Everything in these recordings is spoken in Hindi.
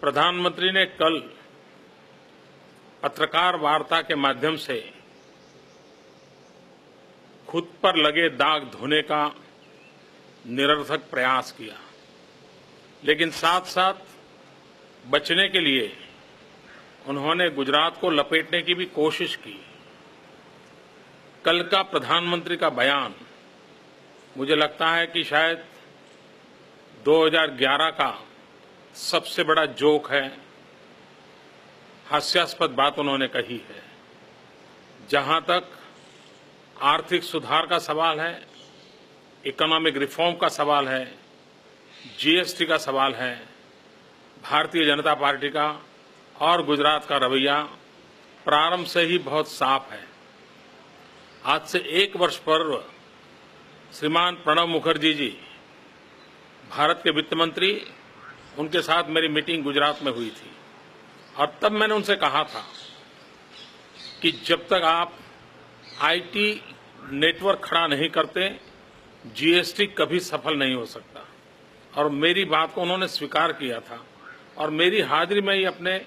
प्रधानमंत्री ने कल पत्रकार वार्ता के माध्यम से खुद पर लगे दाग धोने का निरर्थक प्रयास किया, लेकिन साथ साथ बचने के लिए उन्होंने गुजरात को लपेटने की भी कोशिश की। कल का प्रधानमंत्री का बयान मुझे लगता है कि शायद 2011 का सबसे बड़ा जोक है, हास्यास्पद बात उन्होंने कही है। जहां तक आर्थिक सुधार का सवाल है, इकोनॉमिक रिफॉर्म का सवाल है, जीएसटी का सवाल है, भारतीय जनता पार्टी का और गुजरात का रवैया प्रारंभ से ही बहुत साफ है। आज से 1 वर्ष पूर्व श्रीमान प्रणब मुखर्जी जी, भारत के वित्त मंत्री, उनके साथ मेरी मीटिंग गुजरात में हुई थी और तब मैंने उनसे कहा था कि जब तक आप आईटी नेटवर्क खड़ा नहीं करते, जीएसटी कभी सफल नहीं हो सकता। और मेरी बात को उन्होंने स्वीकार किया था और मेरी हाजिरी में ही अपने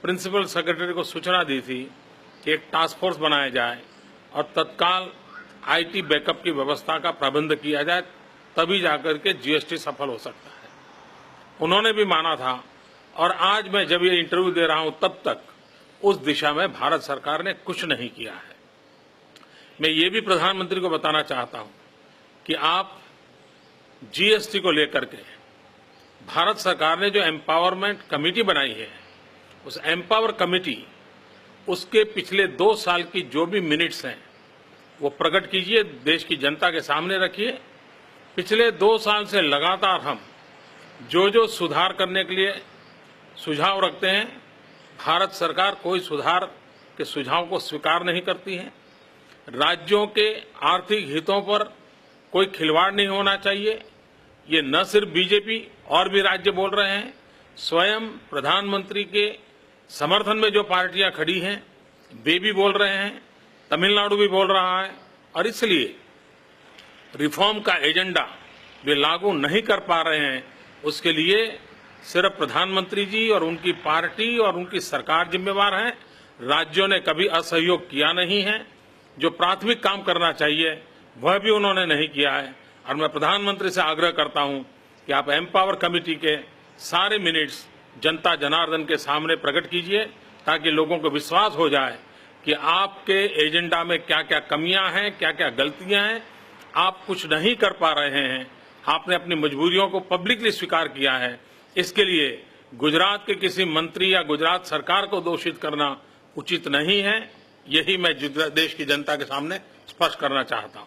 प्रिंसिपल सेक्रेटरी को सूचना दी थी कि एक टास्क फोर्स बनाया जाए और तत्काल आईटी बैकअप की व्यवस्था का प्रबंध किया जाए, तभी जाकर के जीएसटी सफल हो सकता है। उन्होंने भी माना था और आज मैं जब ये इंटरव्यू दे रहा हूं तब तक उस दिशा में भारत सरकार ने कुछ नहीं किया है। मैं ये भी प्रधानमंत्री को बताना चाहता हूं कि आप जीएसटी को लेकर के भारत सरकार ने जो एम्पावरमेंट कमेटी बनाई है, उस एम्पावर कमेटी, उसके पिछले 2 साल की जो भी मिनट्स हैं वो प्रकट कीजिए, देश की जनता के सामने रखिए। पिछले 2 साल से लगातार हम जो सुधार करने के लिए सुझाव रखते हैं, भारत सरकार कोई सुधार के सुझाव को स्वीकार नहीं करती है। राज्यों के आर्थिक हितों पर कोई खिलवाड़ नहीं होना चाहिए, ये न सिर्फ बीजेपी और भी राज्य बोल रहे हैं, स्वयं प्रधानमंत्री के समर्थन में जो पार्टियां खड़ी हैं वे भी बोल रहे हैं, तमिलनाडु भी बोल रहा है। और इसलिए रिफॉर्म का एजेंडा वे लागू नहीं कर पा रहे हैं। उसके लिए सिर्फ प्रधानमंत्री जी और उनकी पार्टी और उनकी सरकार जिम्मेवार है। राज्यों ने कभी असहयोग किया नहीं है। जो प्राथमिक काम करना चाहिए वह भी उन्होंने नहीं किया है। और मैं प्रधानमंत्री से आग्रह करता हूं कि आप एम्पावर कमेटी के सारे मिनट्स जनता जनार्दन के सामने प्रकट कीजिए, ताकि लोगों को विश्वास हो जाए कि आपके एजेंडा में क्या क्या कमियां हैं, क्या क्या गलतियां हैं। आप कुछ नहीं कर पा रहे हैं, आपने अपनी मजबूरियों को पब्लिकली स्वीकार किया है। इसके लिए गुजरात के किसी मंत्री या गुजरात सरकार को दोषित करना उचित नहीं है। यही मैं देश की जनता के सामने स्पष्ट करना चाहता हूं।